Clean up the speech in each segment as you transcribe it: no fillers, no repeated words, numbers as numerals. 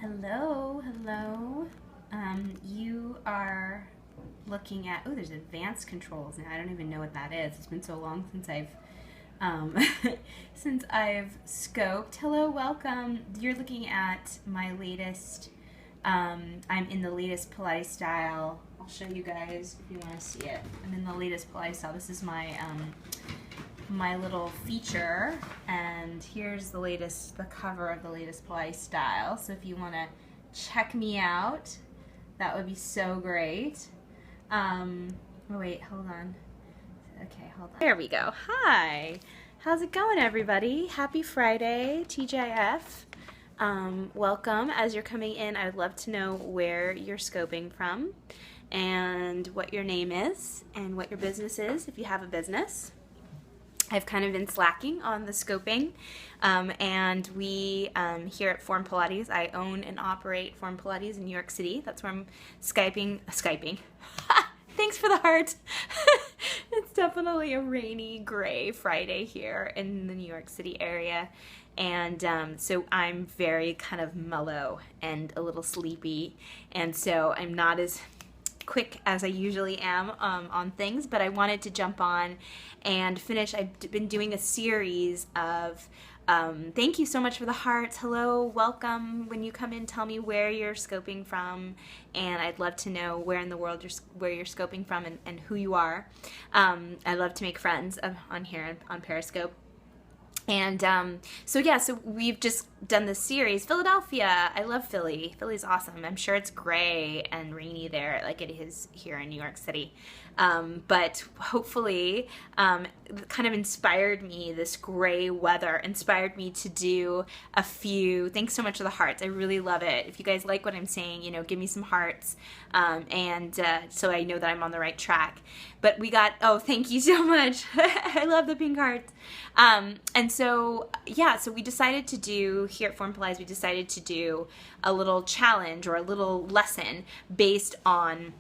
Hello, hello. You are looking at, oh, there's advanced controls now. I don't even know what that is. It's been so long since um, since I've scoped. Hello, welcome. You're looking at my latest, I'm in the latest Pilates style. I'll show you guys if you want to see it. I'm in the latest Pilates style. This is my little feature, and here's the cover of the latest Pilates style. So if you want to check me out, that would be so great. Oh wait, hold on. Okay, hold on. There we go. Hi. How's it going, everybody? Happy Friday, TGIF. Welcome. As you're coming in, I would love to know where you're scoping from and what your name is and what your business is, if you have a business. I've kind of been slacking on the scoping, and we here at Form Pilates, I own and operate Form Pilates in New York City. That's where I'm Skyping. Thanks for the heart. It's definitely a rainy, gray Friday here in the New York City area, and so I'm very kind of mellow and a little sleepy, and so I'm not as quick as I usually am on things, but I wanted to jump on and finish. I've been doing a series of thank you so much for the hearts. Hello, welcome. When you come in, tell me where you're scoping from, and I'd love to know where in the world where you're scoping from and who you are. I love to make friends on here on Periscope. And so we've just done this series. Philadelphia, I love Philly. Philly's awesome. I'm sure it's gray and rainy there like it is here in New York City. But hopefully kind of inspired me, this gray weather inspired me to do a few. Thanks so much for the hearts. I really love it. If you guys like what I'm saying, give me some hearts, and so I know that I'm on the right track. But we got, oh, thank you so much. I love the pink hearts. And so we decided to do, here at Form Pilates, we decided to do a little challenge or a little lesson based on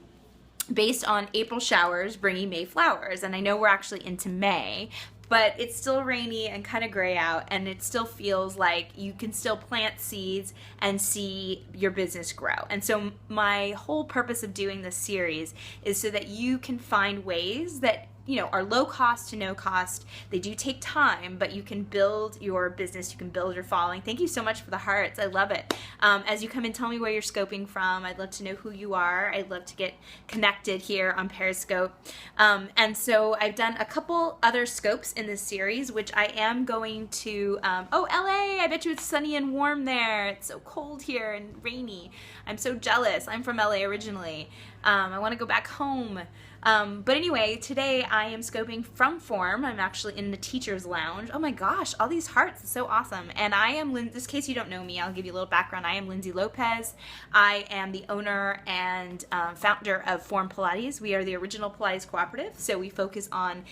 April showers bringing May flowers. And I know we're actually into May, but it's still rainy and kind of gray out, and it still feels like you can still plant seeds and see your business grow. And so my whole purpose of doing this series is so that you can find ways that are low cost to no cost. They do take time, but you can build your business, you can build your following. Thank you so much for the hearts. I love it. As you come in, tell me where you're scoping from. I'd love to know who you are. I'd love to get connected here on Periscope. And so I've done a couple other scopes in this series, which I am going to, oh, LA, I bet you it's sunny and warm there. It's so cold here and rainy. I'm so jealous. I'm from LA originally. I want to go back home. But anyway, today I am scoping from Form. I'm actually in the teacher's lounge. Oh my gosh, all these hearts, it's so awesome. And I am, in this case you don't know me, I'll give you a little background. I am Lindsay Lopez. I am the owner and founder of Form Pilates. We are the original Pilates cooperative, so we focus on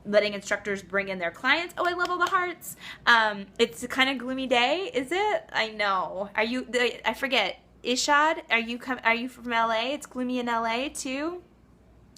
letting instructors bring in their clients. Oh, I love all the hearts. It's a kind of gloomy day, is it? I know. Are you, I forget, Ishad, are you from LA? It's gloomy in LA too?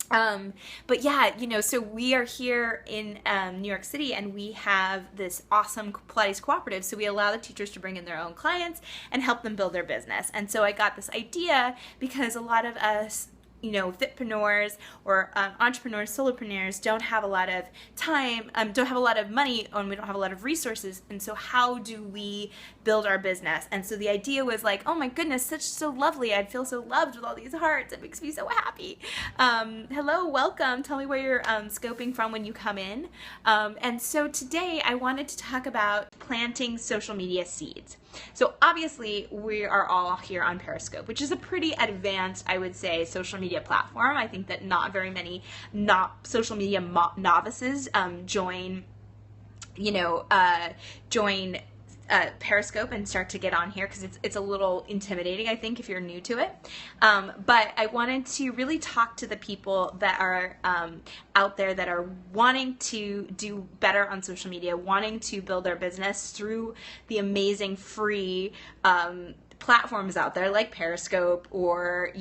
But yeah, so we are here in New York City, and we have this awesome Pilates cooperative. So we allow the teachers to bring in their own clients and help them build their business. And so I got this idea because a lot of us, fitpreneurs or entrepreneurs, solopreneurs don't have a lot of time, don't have a lot of money, and we don't have a lot of resources. And so how do we build our business? And so the idea was like, oh my goodness, so lovely. I'd feel so loved with all these hearts. It makes me so happy. Hello, welcome. Tell me where you're scoping from when you come in. And so today I wanted to talk about planting social media seeds. So obviously we are all here on Periscope, which is a pretty advanced, I would say, social media platform. I think that not very many social media novices join Periscope and start to get on here, because it's a little intimidating, I think, if you're new to it. But I wanted to really talk to the people that are out there that are wanting to do better on social media, wanting to build their business through the amazing free platforms out there like Periscope or,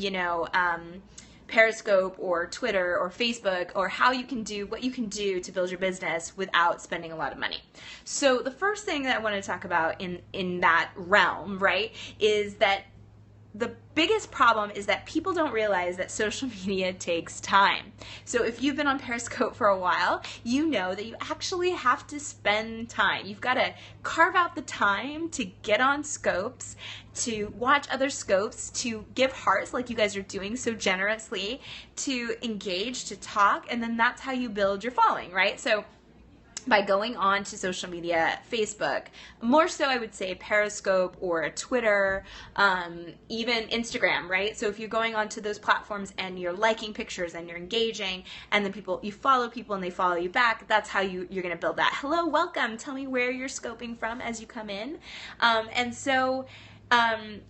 Periscope or Twitter or Facebook, or how you can do what you can do to build your business without spending a lot of money. So the first thing that I want to talk about in that realm, right, is that the biggest problem is that people don't realize that social media takes time. So if you've been on Periscope for a while, you know that you actually have to spend time. You've got to carve out the time to get on scopes, to watch other scopes, to give hearts like you guys are doing so generously, to engage, to talk, and then that's how you build your following, right? So by going on to social media, Facebook, more so I would say Periscope or Twitter, even Instagram, right? So if you're going onto those platforms and you're liking pictures and you're engaging, and then you follow people and they follow you back, that's how you're going to build that. Hello, welcome. Tell me where you're scoping from as you come in.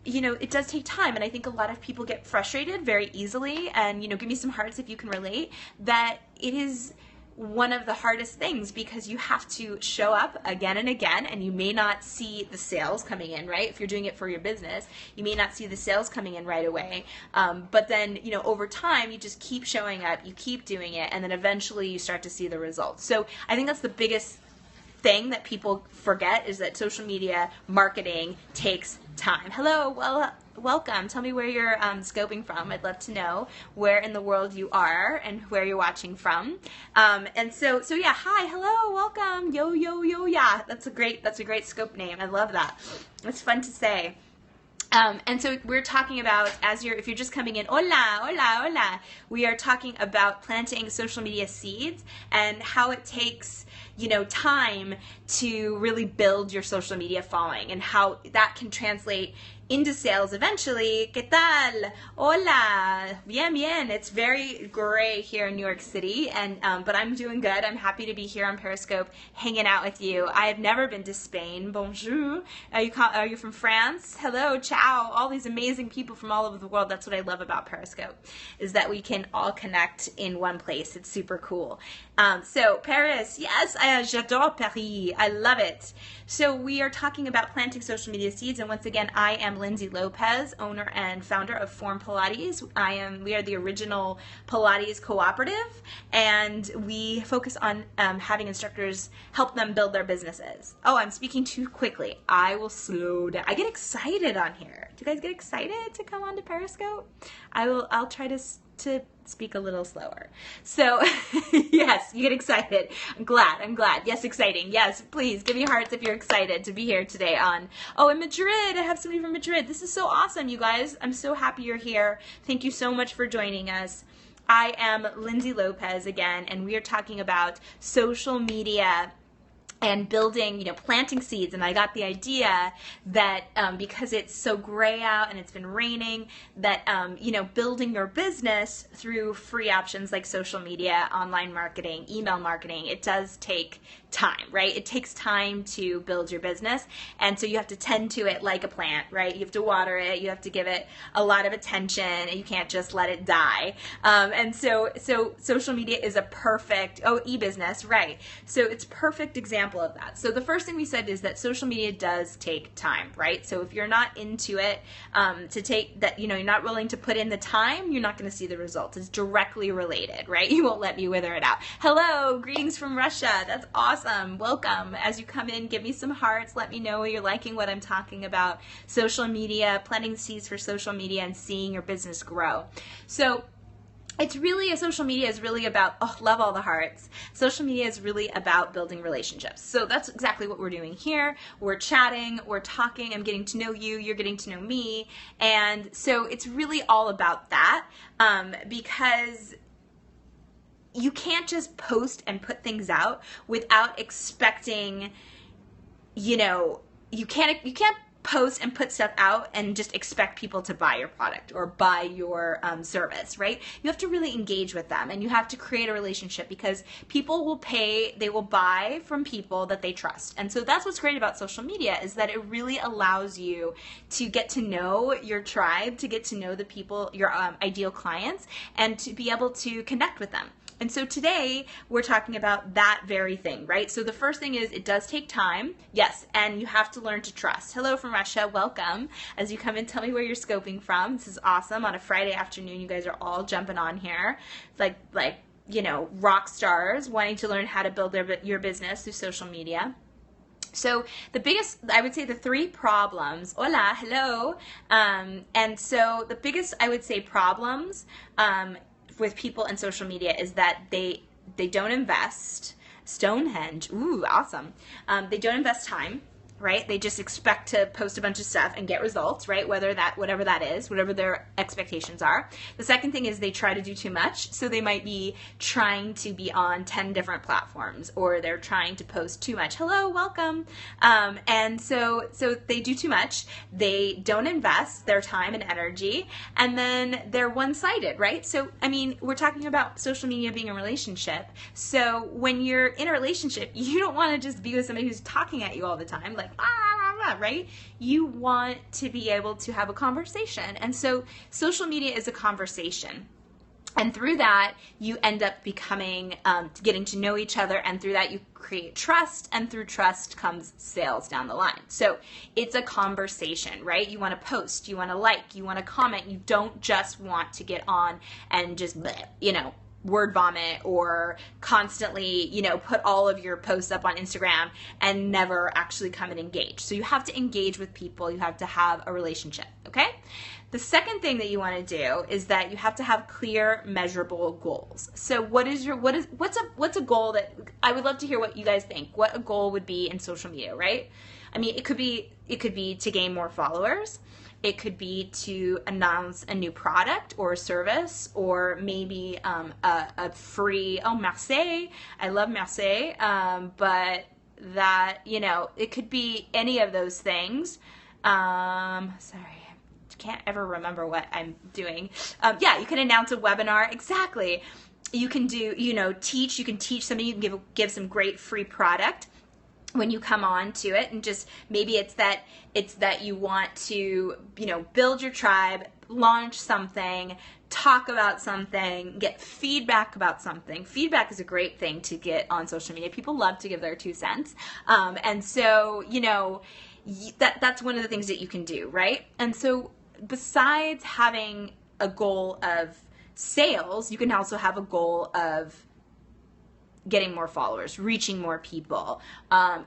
It does take time, and I think a lot of people get frustrated very easily, and, give me some hearts if you can relate, that it is one of the hardest things because you have to show up again and again, and you may not see the sales coming in, right? If you're doing it for your business, you may not see the sales coming in right away. But then, over time, you just keep showing up, you keep doing it, and then eventually you start to see the results. So I think that's the biggest thing that people forget, is that social media marketing takes time. Hello, welcome. Tell me where you're scoping from. I'd love to know where in the world you are and where you're watching from. So yeah, hi, hello, welcome. Yo, yeah. That's a great scope name. I love that. It's fun to say. And so we're talking about, if you're just coming in, hola, we are talking about planting social media seeds and how it takes, time to really build your social media following, and how that can translate into sales eventually. ¿Qué tal? Hola. Bien. It's very gray here in New York City, but I'm doing good. I'm happy to be here on Periscope hanging out with you. I have never been to Spain. Bonjour. Are you from France? Hello, ciao. All these amazing people from all over the world. That's what I love about Periscope, is that we can all connect in one place. It's super cool. So Paris, yes, j'adore Paris. I love it. So we are talking about planting social media seeds, and once again, I am Lindsay Lopez, owner and founder of Form Pilates. We are the original Pilates cooperative, and we focus on having instructors help them build their businesses. Oh, I'm speaking too quickly. I will slow down. I get excited on here. Do you guys get excited to come on to Periscope? I'll try to speak a little slower. So yes, you get excited. I'm glad. Yes, exciting. Yes, please give me hearts if you're excited to be here today in Madrid. I have somebody from Madrid. This is so awesome, you guys. I'm so happy you're here. Thank you so much for joining us. I am Lindsay Lopez again, and we are talking about social media and building, planting seeds. And I got the idea that because it's so gray out and it's been raining, that, building your business through free options like social media, online marketing, email marketing, it does take time, right? It takes time to build your business. And so you have to tend to it like a plant, right? You have to water it. You have to give it a lot of attention, and you can't just let it die. And so social media is a perfect, e-business, right? So it's a perfect example of that. So the first thing we said is that social media does take time, right? So if you're not into it, you're not willing to put in the time, you're not going to see the results. It's directly related, right? You won't let me wither it out. Hello, greetings from Russia. That's awesome. Welcome. As you come in, give me some hearts. Let me know you're liking what I'm talking about. Social media, planting seeds for social media, and seeing your business grow. So social media is really about, love all the hearts. Social media is really about building relationships. So that's exactly what we're doing here. We're chatting, we're talking, I'm getting to know you, you're getting to know me. And so it's really all about that, because you can't just post and put things out without expecting, you can't post and put stuff out and just expect people to buy your product or buy your service, right? You have to really engage with them, and you have to create a relationship, because people will pay, they will buy from people that they trust. And so that's what's great about social media, is that it really allows you to get to know your tribe, to get to know the people, your ideal clients, and to be able to connect with them. And so today we're talking about that very thing, right? So the first thing is, it does take time, yes, and you have to learn to trust. Hello from Russia, welcome. As you come in, tell me where you're scoping from. This is awesome. On a Friday afternoon, you guys are all jumping on here, like rock stars wanting to learn how to build your business through social media. So the biggest, I would say the three problems, hola, hello, and so the biggest, I would say, problems with people in social media is that they don't invest. Stonehenge, ooh, awesome. They don't invest time, right? They just expect to post a bunch of stuff and get results, right? Whatever that is, whatever their expectations are. The second thing is they try to do too much. So they might be trying to be on 10 different platforms, or they're trying to post too much. Hello, welcome. And so they do too much. They don't invest their time and energy, and then they're one-sided, right? So, I mean, we're talking about social media being a relationship. So when you're in a relationship, you don't want to just be with somebody who's talking at you all the time, like, right? You want to be able to have a conversation. And so social media is a conversation. And through that, you end up becoming, getting to know each other. And through that, you create trust. And through trust comes sales down the line. So it's a conversation, right? You want to post, you want to like, you want to comment. You don't just want to get on and just, word vomit or constantly, put all of your posts up on Instagram and never actually come and engage. So you have to engage with people. You have to have a relationship, okay? The second thing that you want to do is that you have to have clear, measurable goals. So what's a goal that I would love to hear what you guys think. What a goal would be in social media, right? I mean, it could be to gain more followers. It could be to announce a new product or a service, or maybe a free, merci, I love merci, but that, it could be any of those things. Sorry, I can't ever remember what I'm doing. Yeah, you can announce a webinar, exactly. You can do, teach, you can teach somebody, you can give some great free product when you come on to it, and just maybe it's that you want to, build your tribe, launch something, talk about something, get feedback about something. Feedback is a great thing to get on social media. People love to give their 2 cents. And so, that's one of the things that you can do, right? And so besides having a goal of sales, you can also have a goal of getting more followers, reaching more people,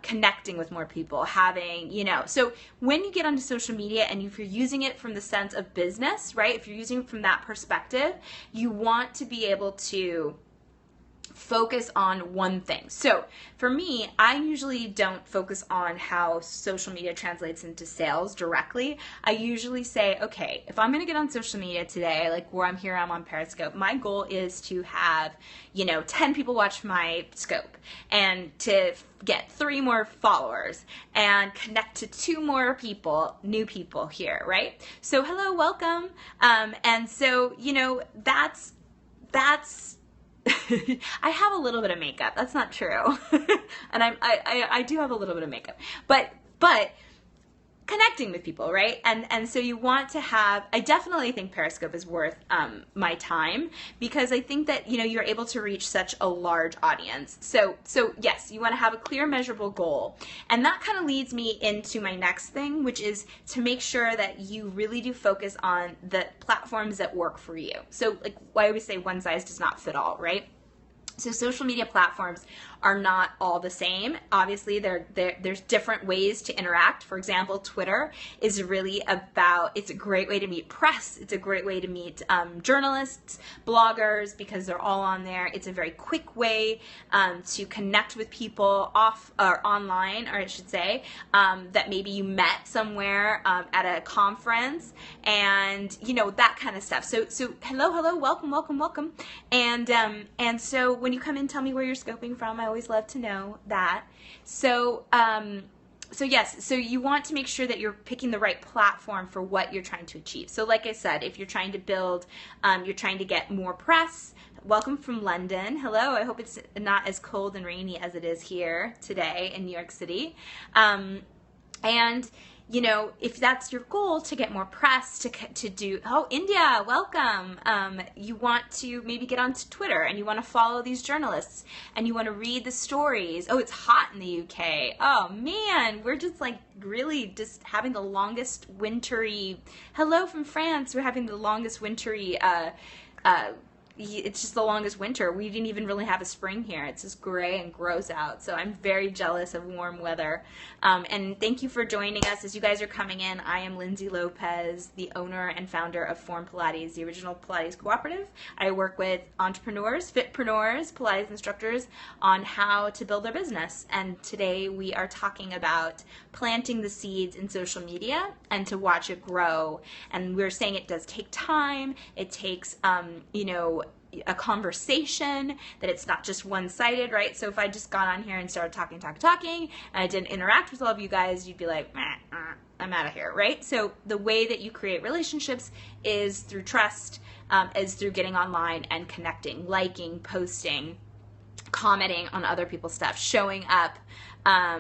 connecting with more people, having, so when you get onto social media and if you're using it from the sense of business, right? If you're using it from that perspective, you want to be able to focus on one thing. So for me, I usually don't focus on how social media translates into sales directly. I usually say, okay, if I'm going to get on social media today, like where I'm on Periscope, my goal is to have, 10 people watch my scope and to get 3 more followers and connect to 2 more people, new people here, right? So hello, welcome. And so, that's I have a little bit of makeup. That's not true. And I do have a little bit of makeup. But connecting with people, right? And so you want to have, I definitely think Periscope is worth my time, because I think that, you're able to reach such a large audience. So yes, you want to have a clear, measurable goal. And that kind of leads me into my next thing, which is to make sure that you really do focus on the platforms that work for you. So like I always say, one size does not fit all, right? So social media platforms are not all the same. Obviously, there's different ways to interact. For example, Twitter is really it's a great way to meet press. It's a great way to meet journalists, bloggers, because they're all on there. It's a very quick way to connect with people online, or I should say, that maybe you met somewhere at a conference, and that kind of stuff. So hello, welcome. And so when you come in, tell me where you're scoping from. I always love to know that. So yes, so you want to make sure that you're picking the right platform for what you're trying to achieve. So like I said, if you're trying to build, you're trying to get more press. Welcome from London. Hello, I hope it's not as cold and rainy as it is here today in New York City. And if that's your goal, to get more press, to do, India, welcome. You want to maybe get onto Twitter, and you want to follow these journalists, and you want to read the stories. Oh, it's hot in the UK. Oh man, we're just like really just having the longest wintry, hello from France. We're having the longest wintry, it's just the longest winter. We didn't even really have a spring here. It's just gray and gross out. So I'm very jealous of warm weather. And thank you for joining us as you guys are coming in. I am Lindsay Lopez, the owner and founder of Form Pilates, the original Pilates cooperative. I work with entrepreneurs, fitpreneurs, Pilates instructors on how to build their business. And today we are talking about planting the seeds in social media and to watch it grow. And we're saying it does take time. It takes, a conversation, that it's not just one-sided, right? So if I just got on here and started talking, and I didn't interact with all of you guys, you'd be like, I'm out of here, right? So the way that you create relationships is through trust, is through getting online and connecting, liking, posting, commenting on other people's stuff, showing up. How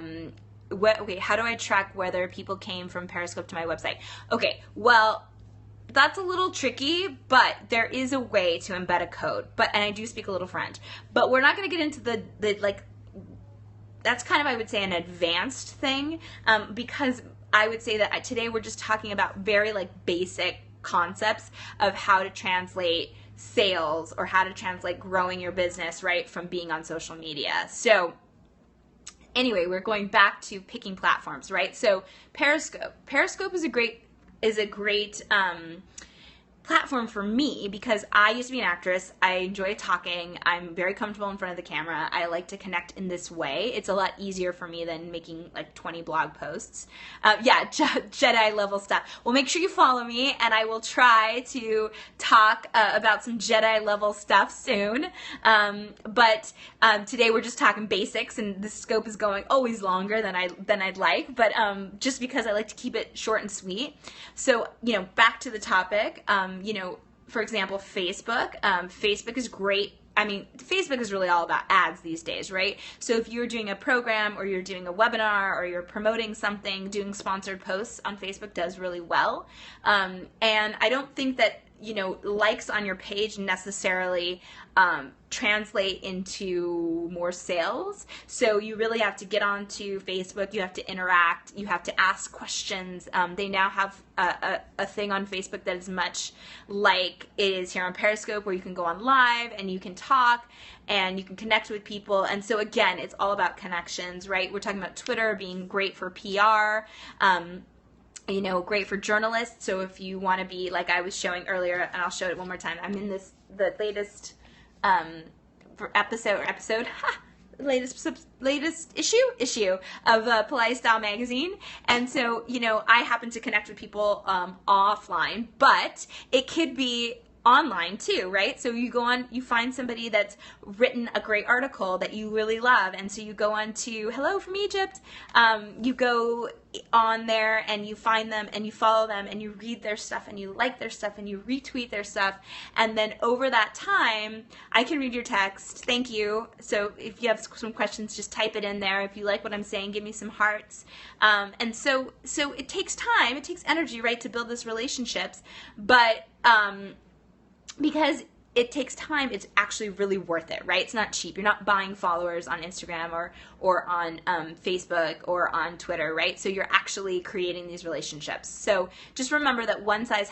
do I track whether people came from Periscope to my website? Okay, well, that's a little tricky, but there is a way to embed a code. And I do speak a little French, but we're not going to get into the that's kind of, I would say, an advanced thing, because I would say that today we're just talking about very basic concepts of how to translate sales or how to translate growing your business, right, from being on social media. So anyway, we're going back to picking platforms, right? So Periscope is a great platform for me because I used to be an actress. I enjoy talking. I'm very comfortable in front of the camera. I like to connect in this way. It's a lot easier for me than making 20 blog posts. Jedi level stuff. Well, make sure you follow me, and I will try to talk about some Jedi level stuff soon. But today we're just talking basics, and the scope is going always longer than I'd like. But just because I like to keep it short and sweet. So back to the topic. For example, Facebook. Facebook is great. I mean, Facebook is really all about ads these days, right? So if you're doing a program or you're doing a webinar or you're promoting something, doing sponsored posts on Facebook does really well. And I don't think that, likes on your page necessarily translate into more sales. So you really have to get onto Facebook. You have to interact. You have to ask questions. They now have a thing on Facebook that is much like it is here on Periscope, where you can go on live and you can talk and you can connect with people. And so again, it's all about connections, right? We're talking about Twitter being great for PR. Great for journalists. So if you want to be, like I was showing earlier, and I'll show it one more time. I'm in the latest latest issue of Pilates Style magazine. And so, I happen to connect with people offline, but it could be online too, right? So you go on, you find somebody that's written a great article that you really love, and so you go on to Hello from Egypt. You go on there and you find them and you follow them and you read their stuff and you like their stuff and you retweet their stuff, and then over that time I can read your text, thank you. So if you have some questions, just type it in there. If you like what I'm saying, give me some hearts. And so it takes time, it takes energy, right, to build these relationships, but because it takes time, it's actually really worth it, right? It's not cheap. You're not buying followers on Instagram or on Facebook or on Twitter, right? So you're actually creating these relationships. So just remember that one size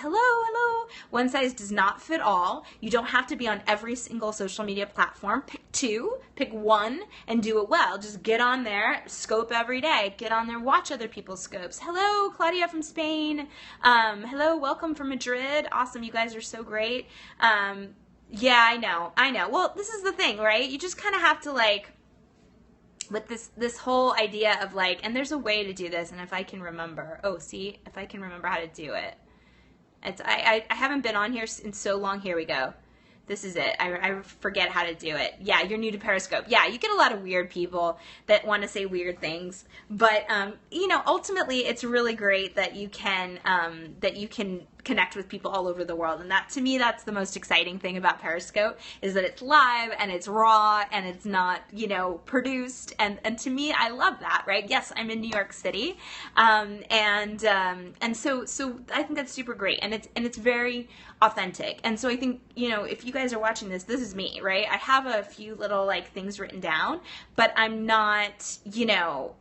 does not fit all. You don't have to be on every single social media platform. Pick two, pick one, and do it well. Just get on there, scope every day. Get on there, watch other people's scopes. Hello, Claudia from Spain. Hello, welcome from Madrid. Awesome, you guys are so great. Yeah, I know. Well, this is the thing, right? You just kind of have to with this whole idea of and there's a way to do this, and if I can remember, if I can remember how to do it. I haven't been on here in so long. Here we go. This is it. I forget how to do it. Yeah, you're new to Periscope. Yeah, you get a lot of weird people that want to say weird things, but ultimately, it's really great that you can connect with people all over the world. And that, to me, that's the most exciting thing about Periscope, is that it's live and it's raw and it's not, produced. And to me, I love that, right? Yes, I'm in New York City. And so I think that's super great. And it's very authentic. And so I think, if you guys are watching this is me, right? I have a few little things written down, but I'm not,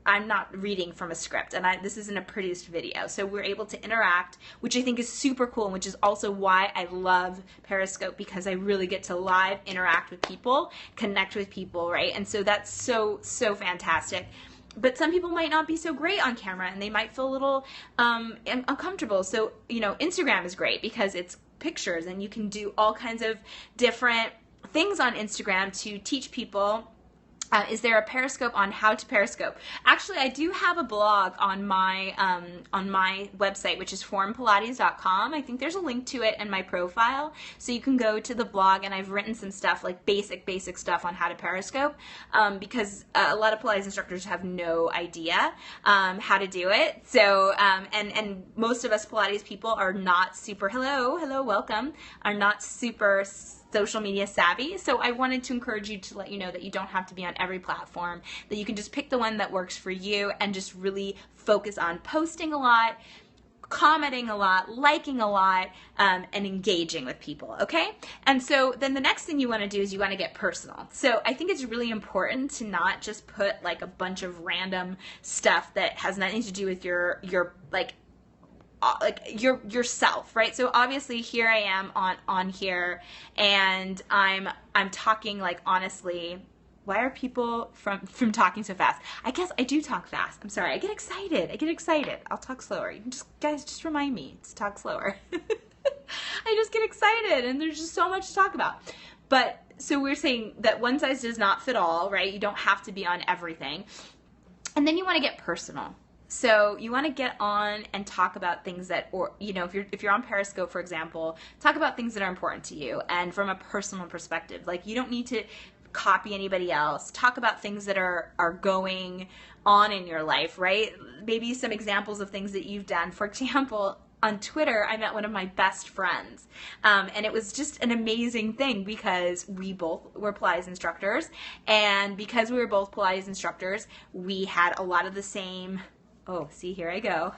I'm not reading from a script, and this isn't a produced video. So we're able to interact, which I think is super super cool, which is also why I love Periscope, because I really get to live interact with people, connect with people, right? And so that's so fantastic. But some people might not be so great on camera, and they might feel a little uncomfortable. So, you know, Instagram is great because it's pictures, and you can do all kinds of different things on Instagram to teach people. Is there a Periscope on how to Periscope? Actually, I do have a blog on my website, which is formpilates.com. I think there's a link to it in my profile, so you can go to the blog, and I've written some stuff, like basic stuff on how to Periscope, because a lot of Pilates instructors have no idea how to do it. So, and most of us Pilates people are not super, hello, welcome, are not super social media savvy. So I wanted to encourage you to let you know that you don't have to be on every platform, that you can just pick the one that works for you and just really focus on posting a lot, commenting a lot, liking a lot, and engaging with people, okay? And so then the next thing you want to do is you want to get personal. So I think it's really important to not just put like a bunch of random stuff that has nothing to do with your yourself, right? So obviously here I am on here, and I'm talking like honestly. Why are people from talking so fast? I guess I do talk fast. I'm sorry. I get excited. I'll talk slower. You can just remind me to talk slower. I just get excited, and there's just so much to talk about. But so we're saying that one size does not fit all, right? You don't have to be on everything. And then you want to get personal. So you want to get on and talk about things that, or, you know, if you're on Periscope, for example, talk about things that are important to you and from a personal perspective. Like, you don't need to copy anybody else. Talk about things that are going on in your life, right? Maybe some examples of things that you've done. For example, on Twitter, I met one of my best friends, and it was just an amazing thing because we both were Pilates instructors, and because we were both Pilates instructors, we had a lot of the same. Oh, see, here I go.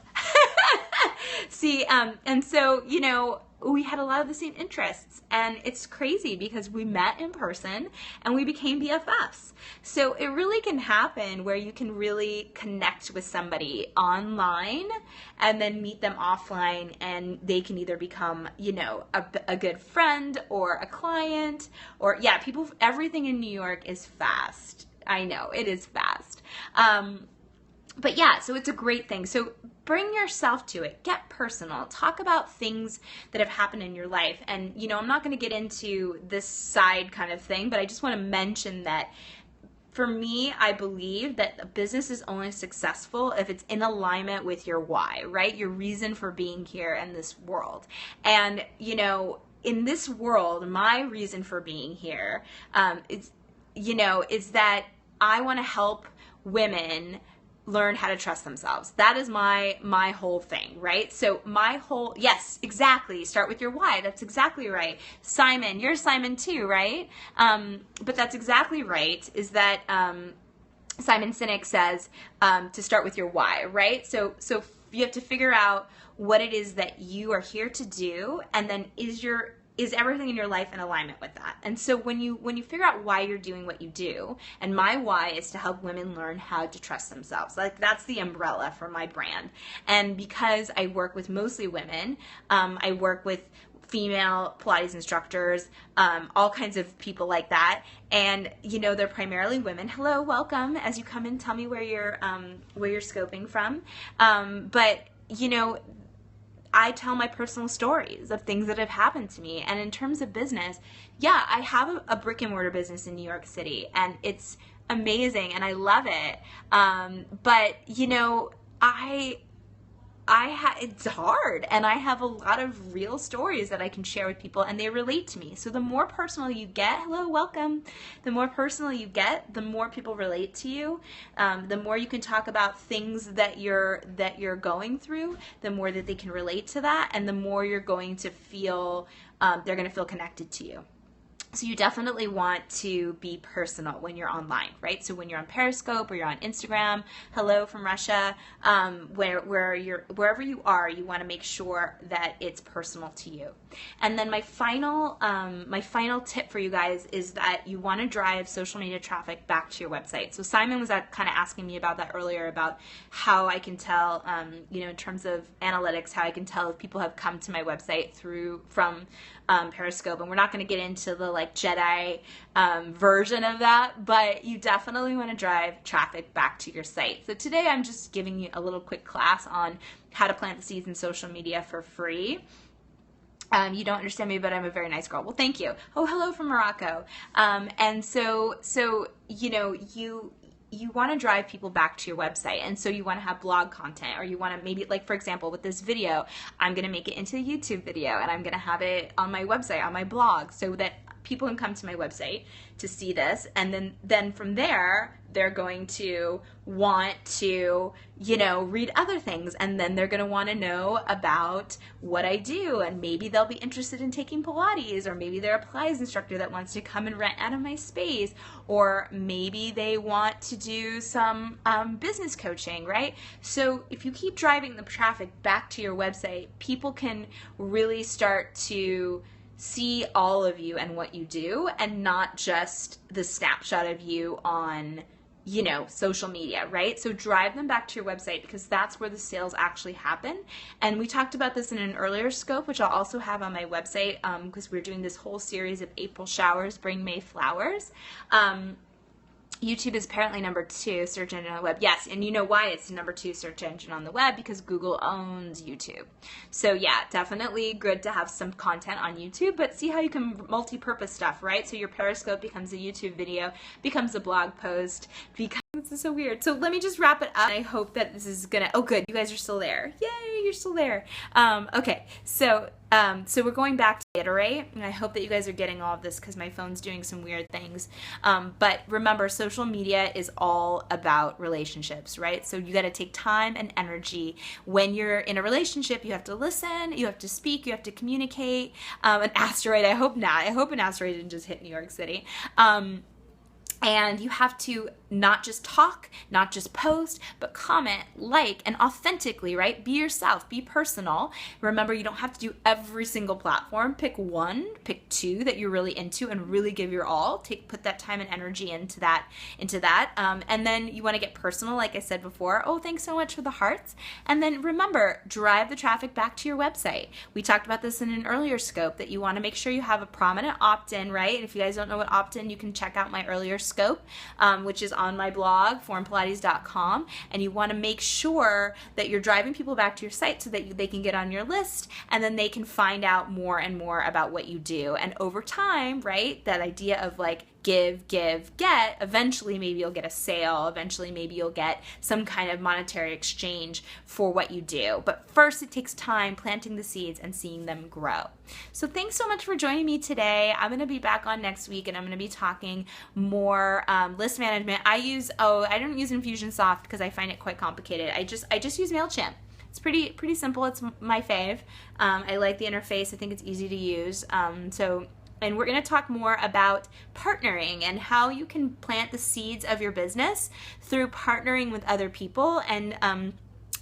See, and so, you know, we had a lot of the same interests, and it's crazy because we met in person and we became BFFs. So it really can happen where you can really connect with somebody online and then meet them offline, and they can either become, you know, a good friend or a client, or yeah, people, everything in New York is fast. I know, it is fast. But yeah, so it's a great thing. So bring yourself to it. Get personal. Talk about things that have happened in your life. And, you know, I'm not going to get into this side kind of thing, but I just want to mention that for me, I believe that a business is only successful if it's in alignment with your why, right? Your reason for being here in this world. And, you know, in this world, my reason for being here is that I want to help women learn how to trust themselves. That is my whole thing, right? So yes, exactly. Start with your why. That's exactly right. Simon, you're Simon too, right? But that's exactly right, is that Simon Sinek says to start with your why, right? So you have to figure out what it is that you are here to do, and then is everything in your life in alignment with that? And so when you figure out why you're doing what you do, and my why is to help women learn how to trust themselves. Like, that's the umbrella for my brand. And because I work with mostly women, I work with female Pilates instructors, all kinds of people like that. And, you know, they're primarily women. Hello, welcome. As you come in, tell me where you're scoping from. But, you know, I tell my personal stories of things that have happened to me. And in terms of business, yeah, I have a brick and mortar business in New York City, and it's amazing and I love it. But, you know, it's hard, and I have a lot of real stories that I can share with people, and they relate to me. So the more personal you get, hello, welcome. The more personal you get, the more people relate to you. The more you can talk about things that you're going through, the more that they can relate to that, and the more you're going to feel they're going to feel connected to you. So you definitely want to be personal when you're online, right? So when you're on Periscope or you're on Instagram, hello from Russia, wherever you are, you want to make sure that it's personal to you. And then my final tip for you guys is that you want to drive social media traffic back to your website. So Simon was kind of asking me about that earlier, about how I can tell, in terms of analytics, how I can tell if people have come to my website from Periscope. And we're not going to get into the like Jedi version of that, but you definitely want to drive traffic back to your site. So today I'm just giving you a little quick class on how to plant the seeds in social media for free. You don't understand me, but I'm a very nice girl. Well, thank you. Oh, hello from Morocco. And so you want to drive people back to your website, and so you want to have blog content, or you want to maybe, like for example with this video, I'm going to make it into a YouTube video and I'm going to have it on my website, on my blog, so that people can come to my website to see this, and then from there they're going to want to read other things, and then they're going to want to know about what I do, and maybe they'll be interested in taking Pilates, or maybe they're a Pilates instructor that wants to come and rent out of my space, or maybe they want to do some business coaching, right? So if you keep driving the traffic back to your website, people can really start to see all of you and what you do, and not just the snapshot of you on social media, right? So drive them back to your website, because that's where the sales actually happen. And we talked about this in an earlier scope, which I'll also have on my website, because we're doing this whole series of April showers bring May flowers. YouTube is apparently number 2 search engine on the web. Yes, and you know why it's the number 2 search engine on the web? Because Google owns YouTube. So yeah, definitely good to have some content on YouTube, but see how you can multi-purpose stuff, right? So your Periscope becomes a YouTube video, becomes a blog post, this is so weird. So let me just wrap it up. I hope that this is gonna, oh good, you guys are still there. Yay, you're still there. Okay, so we're going back to iterate, and I hope that you guys are getting all of this, because my phone's doing some weird things. But remember, social media is all about relationships, right? So you gotta take time and energy. When you're in a relationship, you have to listen, you have to speak, you have to communicate. An asteroid, I hope not. I hope an asteroid didn't just hit New York City. And you have to not just talk, not just post, but comment, like, and authentically, right? Be yourself, be personal. Remember, you don't have to do every single platform. Pick one, pick 2 that you're really into, and really give your all. Put that time and energy into that. And then you want to get personal, like I said before. Oh, thanks so much for the hearts. And then remember, drive the traffic back to your website. We talked about this in an earlier scope, that you want to make sure you have a prominent opt-in, right? And if you guys don't know what opt-in, you can check out my earlier scope, which is on my blog, formpilates.com, and you want to make sure that you're driving people back to your site so that they can get on your list, and then they can find out more and more about what you do. And over time, right, that idea of like give, get, eventually maybe you'll get a sale, eventually maybe you'll get some kind of monetary exchange for what you do. But first, it takes time planting the seeds and seeing them grow. So thanks so much for joining me today. I'm going to be back on next week, and I'm going to be talking more list management. I don't use Infusionsoft because I find it quite complicated. I just use MailChimp. It's pretty simple. It's my fave. I like the interface. I think it's easy to use. And we're going to talk more about partnering and how you can plant the seeds of your business through partnering with other people and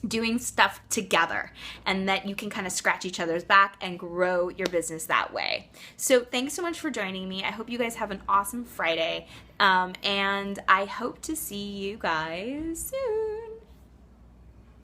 doing stuff together, and that you can kind of scratch each other's back and grow your business that way. So thanks so much for joining me. I hope you guys have an awesome Friday, and I hope to see you guys soon.